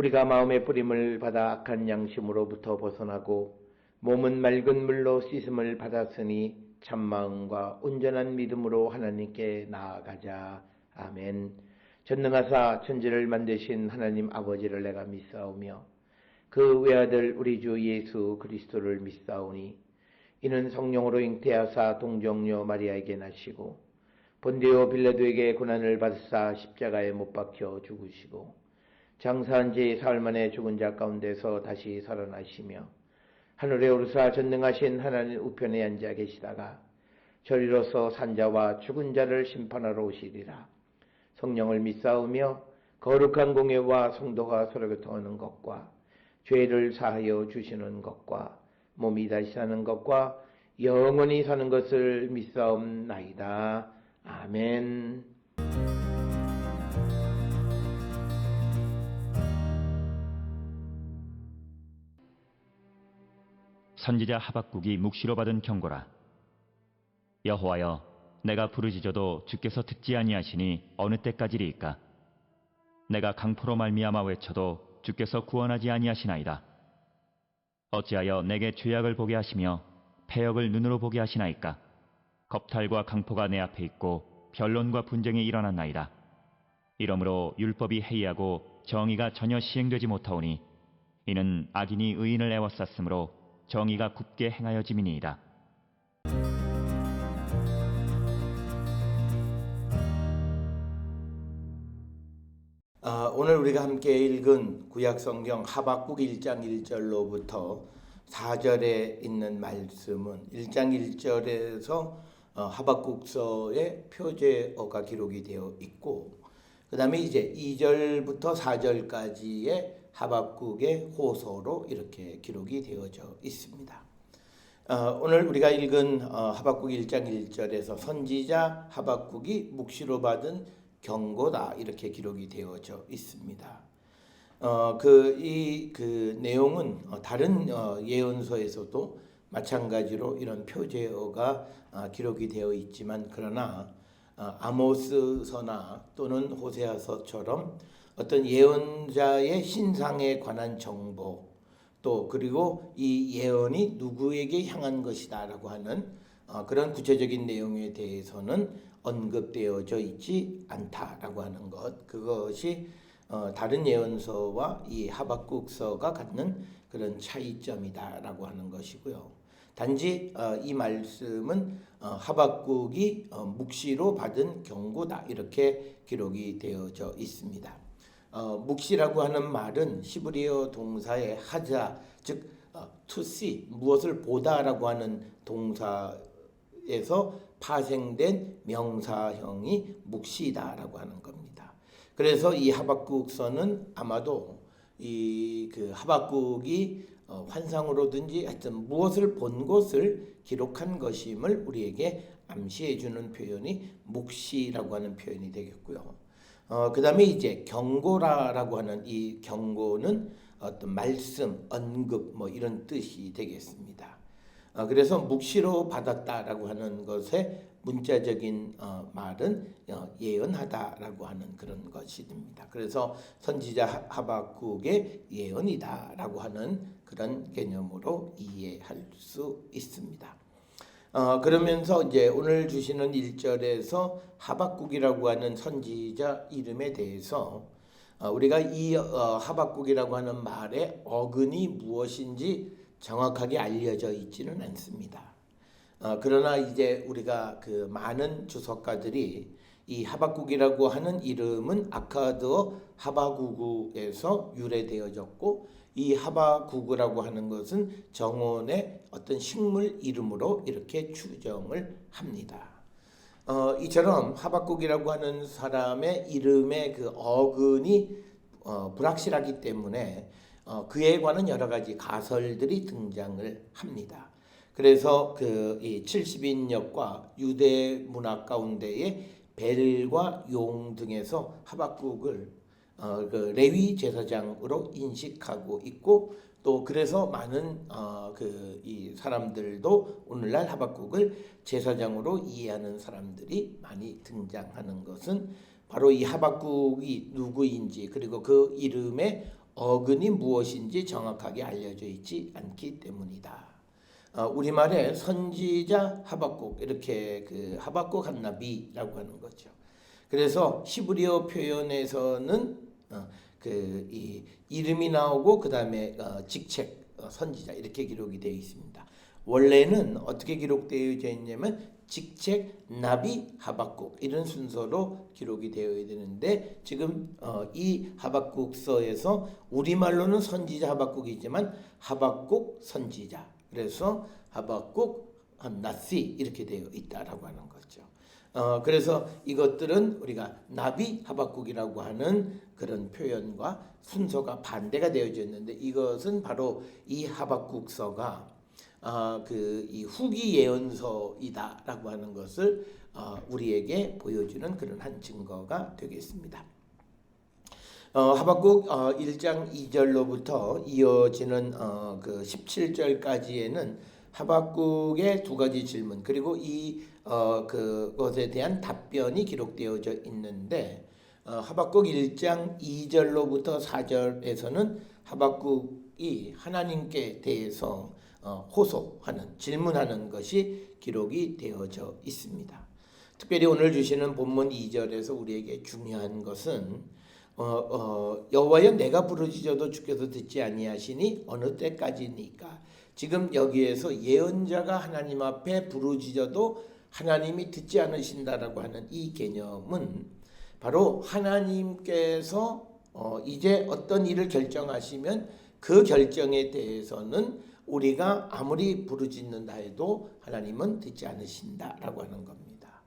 우리가 마음의 뿌림을 받아 악한 양심으로부터 벗어나고 몸은 맑은 물로 씻음을 받았으니 참마음과 온전한 믿음으로 하나님께 나아가자. 아멘. 전능하사 천지를 만드신 하나님 아버지를 내가 믿사오며 그 외아들 우리 주 예수 그리스도를 믿사오니 이는 성령으로 잉태하사 동정녀 마리아에게 나시고 본디오 빌라도에게 고난을 받으사 십자가에 못 박혀 죽으시고 장사한 지 사흘 만에 죽은 자 가운데서 다시 살아나시며 하늘에 오르사 전능하신 하나님 우편에 앉아 계시다가 저리로서 산자와 죽은 자를 심판하러 오시리라. 성령을 믿사오며 거룩한 공예와 성도가 서로 교통하는 것과 죄를 사하여 주시는 것과 몸이 다시 사는 것과 영원히 사는 것을 믿사옵나이다. 아멘. 선지자 하박국이 묵시로 받은 경고라. 여호와여, 내가 부르짖어도 주께서 듣지 아니하시니 어느 때까지리이까? 내가 강포로 말미암아 외쳐도 주께서 구원하지 아니하시나이다. 어찌하여 내게 죄악을 보게 하시며 패역을 눈으로 보게 하시나이까? 겁탈과 강포가 내 앞에 있고 변론과 분쟁이 일어났나이다. 이러므로 율법이 해이하고 정의가 전혀 시행되지 못하오니 이는 악인이 의인을 애워쌌으므로 정의가 굽게 행하여짐이니이다. 오늘 우리가 함께 읽은 구약성경 하박국 1장 1절로부터 4절에 있는 말씀은 1장 1절에서 하박국서의 표제어가 기록이 되어 있고, 그 다음에 이제 2절부터 4절까지의 하박국의 호소로 이렇게 기록이 되어져 있습니다. 오늘 우리가 읽은 하박국 1장 1절에서 선지자 하박국이 묵시로 받은 경고다 이렇게 기록이 되어져 있습니다. 그 내용은 다른 예언서에서도 마찬가지로 이런 표제어가 기록이 되어 있지만, 그러나 아모스서나 또는 호세아서처럼 어떤 예언자의 신상에 관한 정보, 또 그리고 이 예언이 누구에게 향한 것이다라고 하는 그런 구체적인 내용에 대해서는 언급되어져 있지 않다라고 하는 것, 그것이 다른 예언서와 이 하박국서가 갖는 그런 차이점이다라고 하는 것이고요. 단지 이 말씀은 하박국이 묵시로 받은 경고다 이렇게 기록이 되어져 있습니다. 묵시라고 하는 말은 히브리어 동사의 하자, 즉 to see, 무엇을 보다라고 하는 동사에서 파생된 명사형이 묵시다라고 하는 겁니다. 그래서 이 하박국서는 아마도 그 하박국이 환상으로든지 하여튼 무엇을 본 것을 기록한 것임을 우리에게 암시해 주는 표현이 묵시라고 하는 표현이 되겠고요. 그 다음에 이제 경고라고 하는 이 경고는 어떤 말씀, 언급 뭐 이런 뜻이 되겠습니다. 그래서 묵시로 받았다라고 하는 것의 문자적인 말은 예언하다라고 하는 그런 것이 됩니다. 그래서 선지자 하박국의 예언이다라고 하는 그런 개념으로 이해할 수 있습니다. 그러면서 이제 오늘 주시는 1절에서 하박국이라고 하는 선지자 이름에 대해서 우리가 이 하박국이라고 하는 말의 어근이 무엇인지 정확하게 알려져 있지는 않습니다. 그러나 이제 우리가 그 많은 주석가들이 이 하박국이라고 하는 이름은 아카드어 하바구구에서 유래되어졌고, 이 하바구구라고 하는 것은 정원의 어떤 식물 이름으로 이렇게 추정을 합니다. 이처럼 하박국이라고 하는 사람의 이름의 그 어근이 불확실하기 때문에 그에 관한 여러 가지 가설들이 등장을 합니다. 그래서 이 70인역과 유대 문학 가운데에 벨과 용 등에서 하박국을 그 레위 제사장으로 인식하고 있고, 또 그래서 많은 이 사람들도 오늘날 하박국을 제사장으로 이해하는 사람들이 많이 등장하는 것은 바로 이 하박국이 누구인지, 그리고 그 이름의 어근이 무엇인지 정확하게 알려져 있지 않기 때문이다. 우리말에 선지자 하박국, 이렇게 그 하박국 한나비라고 하는 거죠. 그래서 히브리어 표현에서는 이 이름이 나오고 그 다음에 직책 선지자 이렇게 기록이 되어 있습니다. 원래는 어떻게 기록되어져 있냐면 직책 나비 하박국 이런 순서로 기록이 되어야 되는데, 지금 이 하박국서에서 우리말로는 선지자 하박국이지만 하박국 선지자, 그래서 하박국 나시 이렇게 되어 있다라고 하는 거죠. 그래서 이것들은 우리가 나비 하박국이라고 하는 그런 표현과 순서가 반대가 되어져 있는데, 이것은 바로 이 하박국서가 이 후기 예언서이다라고 하는 것을 우리에게 보여주는 그런 한 증거가 되겠습니다. 하박국 1장 2절로부터 이어지는 그 17절까지에는 하박국의 두 가지 질문, 그리고 그것에 대한 답변이 기록되어져 있는데, 하박국 1장 2절로부터 4절에서는 하박국이 하나님께 대해서 호소하는, 질문하는 것이 기록이 되어져 있습니다. 특별히 오늘 주시는 본문 2절에서 우리에게 중요한 것은 여호와여, 내가 부르짖어도 주께서 듣지 아니하시니 어느 때까지니까. 지금 여기에서 예언자가 하나님 앞에 부르짖어도 하나님이 듣지 않으신다라고 하는 이 개념은 바로 하나님께서 이제 어떤 일을 결정하시면 그 결정에 대해서는 우리가 아무리 부르짖는다 해도 하나님은 듣지 않으신다라고 하는 겁니다.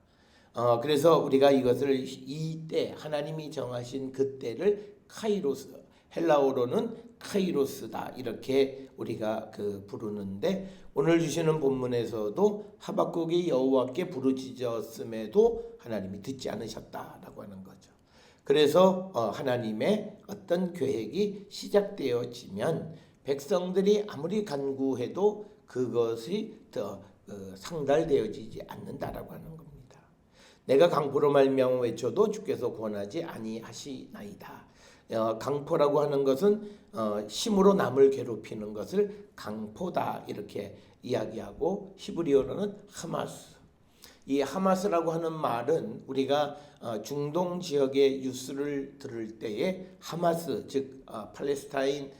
그래서 우리가 이것을 이때, 하나님이 정하신 그때를 카이로스, 헬라어로는 카이로스다, 이렇게 우리가 부르는데, 오늘 주시는 본문에서도 하박국이 여호와께 부르짖었음에도 하나님이 듣지 않으셨다라고 하는 거죠. 그래서 하나님의 어떤 계획이 시작되어지면 백성들이 아무리 간구해도 그것이 더 상달되어지지 않는다라고 하는 겁니다. 내가 강포로 말미암아 외쳐도 주께서 구원하지 아니하시나이다. 강포라고 하는 것은 힘으로 남을 괴롭히는 것을 강포다, 이렇게 이야기하고, 히브리어로는 하마스. 이 하마스라고 하는 말은 우리가 중동 지역의 뉴스를 들을 때에 하마스, 즉 팔레스타인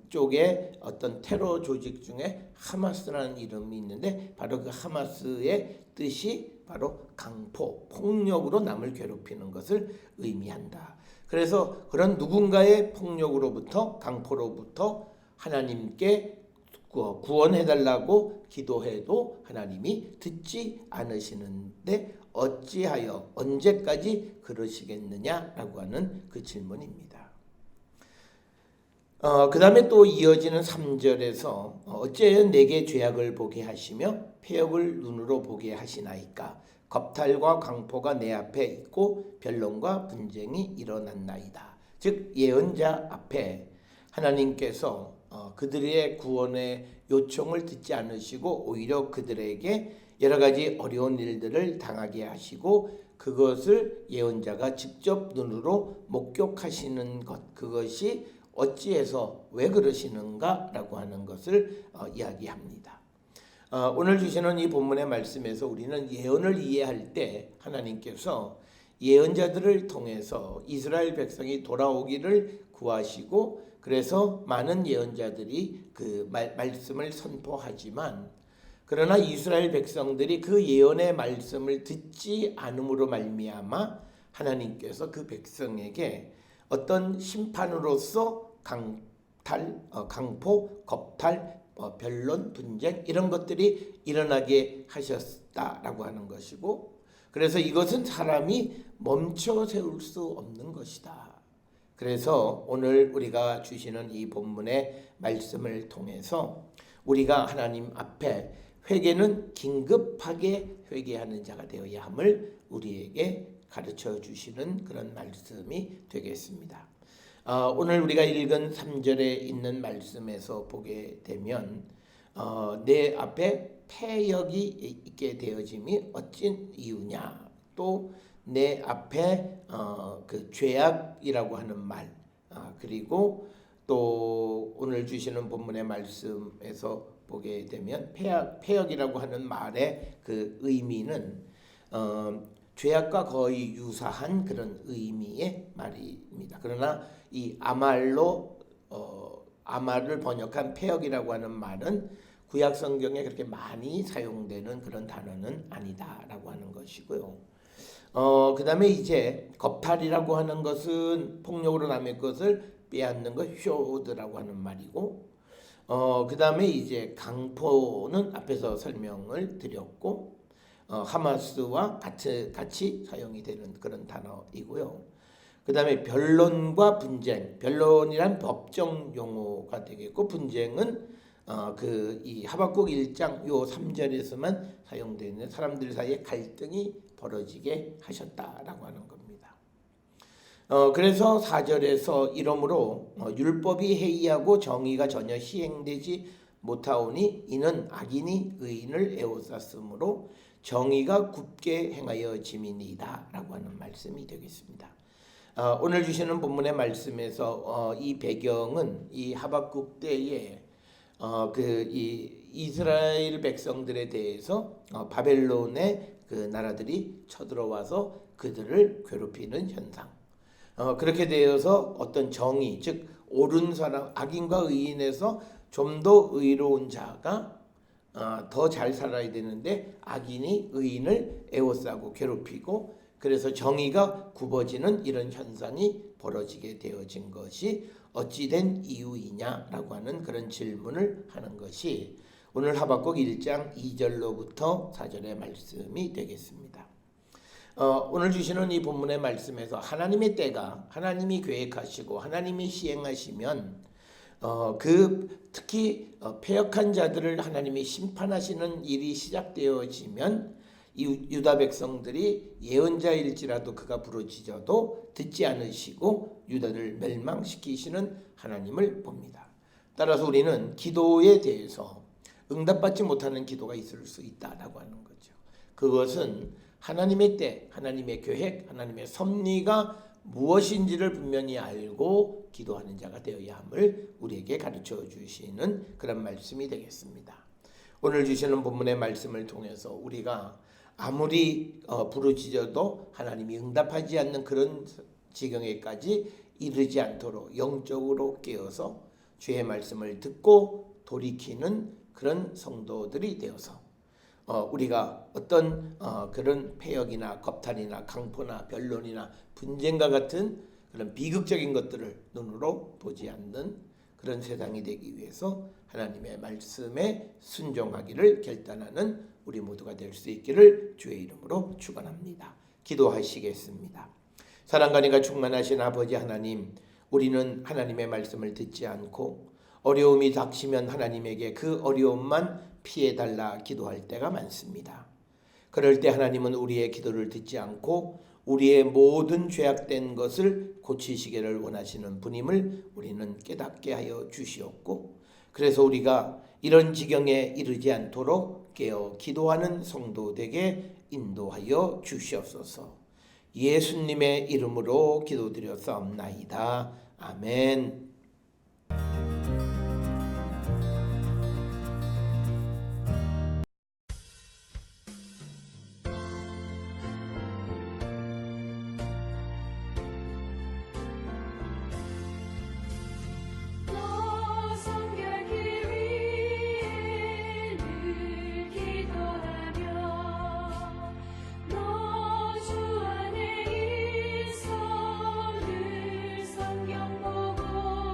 쪽에 어떤 테러 조직 중에 하마스라는 이름이 있는데, 바로 그 하마스의 뜻이 바로 강포, 폭력으로 남을 괴롭히는 것을 의미한다. 그래서 그런 누군가의 폭력으로부터, 강포로부터 하나님께 구원해달라고 기도해도 하나님이 듣지 않으시는데 어찌하여 언제까지 그러시겠느냐라고 하는 그 질문입니다. 그 다음에 또 이어지는 3절에서 어찌하여 내게 죄악을 보게 하시며 패역을 눈으로 보게 하시나이까. 겁탈과 강포가 내 앞에 있고 변론과 분쟁이 일어났나이다. 즉 예언자 앞에 하나님께서 그들의 구원의 요청을 듣지 않으시고 오히려 그들에게 여러 가지 어려운 일들을 당하게 하시고, 그것을 예언자가 직접 눈으로 목격하시는 것, 그것이 어찌해서 왜 그러시는가라고 하는 것을 이야기합니다. 오늘 주시는 이 본문의 말씀에서 우리는 예언을 이해할 때 하나님께서 예언자들을 통해서 이스라엘 백성이 돌아오기를 구하시고, 그래서 많은 예언자들이 그 말씀을 선포하지만, 그러나 이스라엘 백성들이 그 예언의 말씀을 듣지 않음으로 말미암아 하나님께서 그 백성에게 어떤 심판으로서 강포, 겁탈, 변론, 분쟁, 이런 것들이 일어나게 하셨다라고 하는 것이고, 그래서 이것은 사람이 멈춰 세울 수 없는 것이다. 그래서 오늘 우리가 주시는 이 본문의 말씀을 통해서 우리가 하나님 앞에 회개는 긴급하게 회개하는 자가 되어야 함을 우리에게 가르쳐 주시는 그런 말씀이 되겠습니다. 오늘 우리가 읽은 3절에 있는 말씀에서 보게 되면 내 앞에 패역이 있게 되어짐이 어찐 이유냐, 또 내 앞에 그 죄악이라고 하는 말, 그리고 또 오늘 주시는 본문의 말씀에서 보게 되면 패역이라고 하는 말의 그 의미는 죄악과 거의 유사한 그런 의미의 말입니다. 그러나 이 아말을 번역한 패역이라고 하는 말은 구약 성경에 그렇게 많이 사용되는 그런 단어는 아니다라고 하는 것이고요. 그 다음에 이제 겁탈이라고 하는 것은 폭력으로 남의 것을 빼앗는 것, 쇼드라고 하는 말이고, 그 다음에 이제 강포는 앞에서 설명을 드렸고, 하마스와 같이 사용이 되는 그런 단어이고요. 그 다음에 변론과 분쟁, 변론이란 법정 용어가 되겠고, 분쟁은 이 하박국 1장 요 3절에서만 사용되는 사람들 사이에 갈등이 벌어지게 하셨다라고 하는 겁니다. 그래서 4절에서 이러므로 율법이 해이하고 정의가 전혀 시행되지 못하오니 이는 악인이 의인을 에워쌌으므로 정의가 굳게 행하여 짐이니이다 라고 하는 말씀이 되겠습니다. 오늘 주시는 본문의 말씀에서 이 배경은 이 하박국 때에 이 이스라엘 백성들에 대해서 바벨론의 그 나라들이 쳐들어와서 그들을 괴롭히는 현상. 그렇게 되어서 어떤 정의, 즉 옳은 사람, 악인과 의인에서 좀 더 의로운 자가 더 잘 살아야 되는데 악인이 의인을 에워싸고 괴롭히고, 그래서 정의가 굽어지는 이런 현상이 벌어지게 되어진 것이 어찌된 이유이냐라고 하는 그런 질문을 하는 것이 오늘 하박국 1장 2절로부터 4절의 말씀이 되겠습니다. 오늘 주시는 이 본문의 말씀에서 하나님의 때가 하나님이 계획하시고 하나님이 시행하시면 특히 패역한 자들을 하나님이 심판하시는 일이 시작되어지면 이 유다 백성들이 예언자일지라도 그가 부르짖어도 듣지 않으시고 유다를 멸망시키시는 하나님을 봅니다. 따라서 우리는 기도에 대해서 응답받지 못하는 기도가 있을 수 있다라고 하는 거죠. 그것은 하나님의 때, 하나님의 계획, 하나님의 섭리가 무엇인지를 분명히 알고 기도하는 자가 되어야 함을 우리에게 가르쳐 주시는 그런 말씀이 되겠습니다. 오늘 주시는 본문의 말씀을 통해서 우리가 아무리 부르짖어도 하나님이 응답하지 않는 그런 지경에까지 이르지 않도록 영적으로 깨어서 주의 말씀을 듣고 돌이키는 그런 성도들이 되어서 우리가 어떤 그런 패역이나 겁탈이나 강포나 변론이나 분쟁과 같은 그런 비극적인 것들을 눈으로 보지 않는 그런 세상이 되기 위해서 하나님의 말씀에 순종하기를 결단하는 우리 모두가 될 수 있기를 주의 이름으로 축원합니다. 기도하시겠습니다. 사랑과 은혜가 충만하신 아버지 하나님, 우리는 하나님의 말씀을 듣지 않고 어려움이 닥치면 하나님에게 그 어려움만 피해달라 기도할 때가 많습니다. 그럴 때 하나님은 우리의 기도를 듣지 않고 우리의 모든 죄악된 것을 고치시기를 원하시는 분임을 우리는 깨닫게 하여 주시옵고, 그래서 우리가 이런 지경에 이르지 않도록 깨어 기도하는 성도 되게 인도하여 주시옵소서. 예수님의 이름으로 기도드렸사옵나이다. 아멘. 주 안에 있어 늘 성경 보고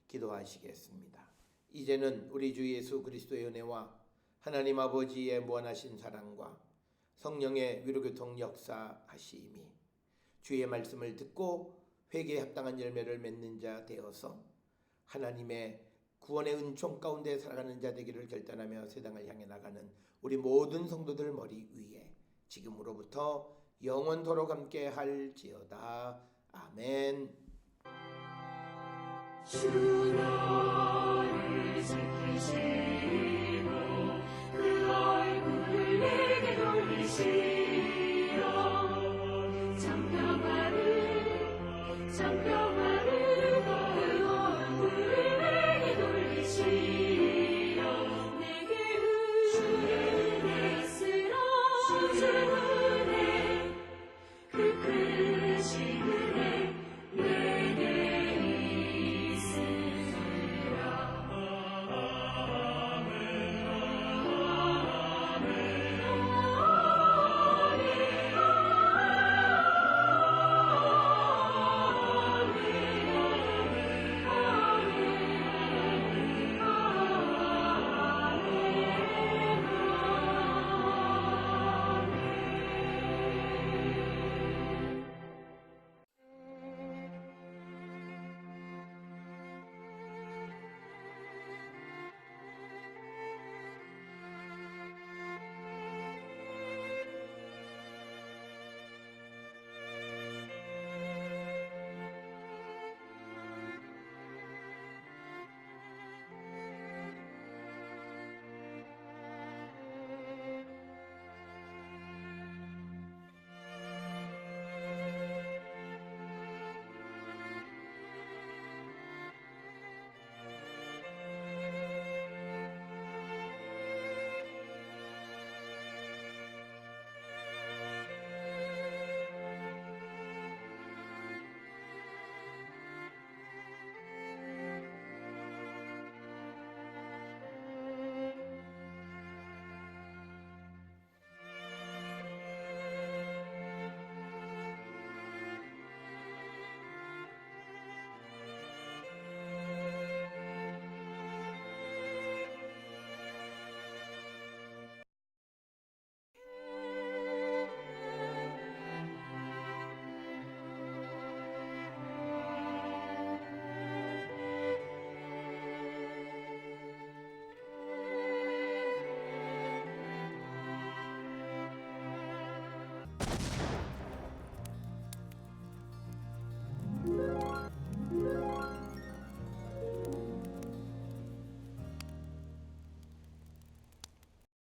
기도하시겠습니다. 이제는 우리 주 예수 그리스도의 은혜와 하나님 아버지의 무한하신 사랑과 성령의 위로교통 역사하심이 주의 말씀을 듣고 회개에 합당한 열매를 맺는 자 되어서 하나님의 구원의 은총 가운데 살아가는 자 되기를 결단하며 세상을 향해 나가는 우리 모든 성도들 머리 위에 지금으로부터 영원토록 함께 할지어다. 아멘. 주 나를 지키시고 그 얼굴을 내게 돌리시어